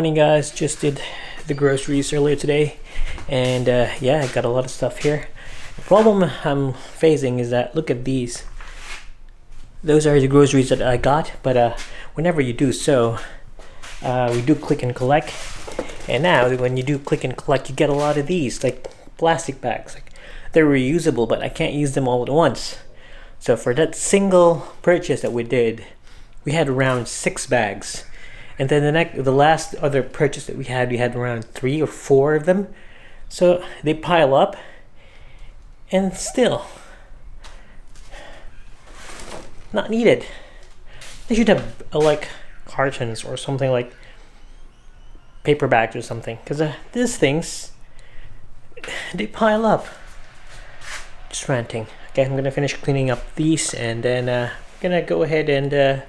morning, guys. Just did the groceries earlier today, and yeah, I got a lot of stuff here. The problem I'm facing is that, look at these. Those are the groceries that I got, but whenever you do so, we do click and collect, and now when you do click and collect, you get a lot of these, like plastic bags. Like, they're reusable, but I can't use them all at once. So for that single purchase that we did, we had around 6 bags. And then the last other purchase that we had around 3 or 4 of them. So they pile up, and still not needed. They should have like cartons or something, like paper bags or something, because these things, they pile up. Just ranting. Okay, I'm gonna finish cleaning up these, and then I'm gonna go ahead and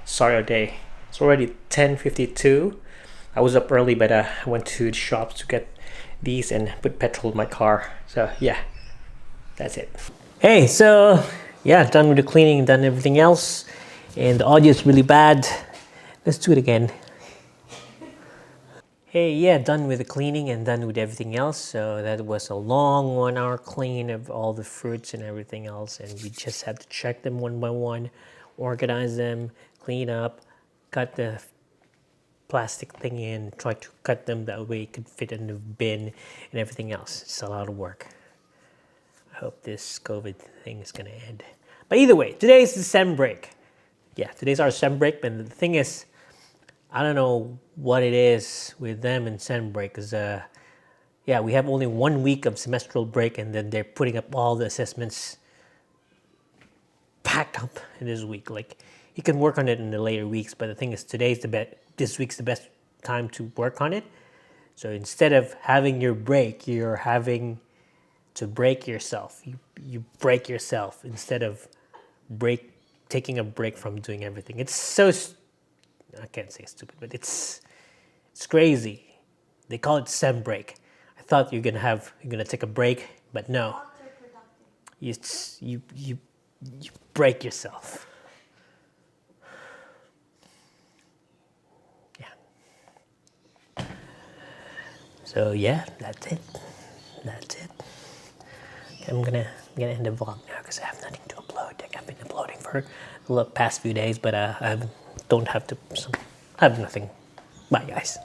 start our day. It's already 10:52. I was up early, but I went to the shops to get these and put petrol in my car. So yeah, that's it. Hey, so yeah, done with the cleaning, done everything else, and the audio is really bad. Let's do it again. Hey, yeah, done with the cleaning and done with everything else. So that was a long 1-hour clean of all the fruits and everything else, and we just have to check them one by one, organize them, clean up, cut the plastic thing in, try to cut them that way it could fit in the bin and everything else. It's a lot of work. I hope this COVID thing is gonna end. But either way, today's the sembreak. Yeah, today's our sembreak, and the thing is, I don't know what it is with them and sembreak, because yeah, we have only 1 week of semestral break, and then they're putting up all the assessments packed up in this week. Like, you can work on it in the later weeks, but the thing is, this week's the best time to work on it. So instead of having your break, you're having to break yourself. You break yourself instead of taking a break from doing everything. It's so, I can't say stupid, but it's crazy. They call it sembreak. I thought you're gonna take a break, but no. You break yourself. Yeah. So yeah, that's it. I'm gonna end the vlog now because I have nothing to upload. I've been uploading for the past few days, but I have nothing. Bye, guys.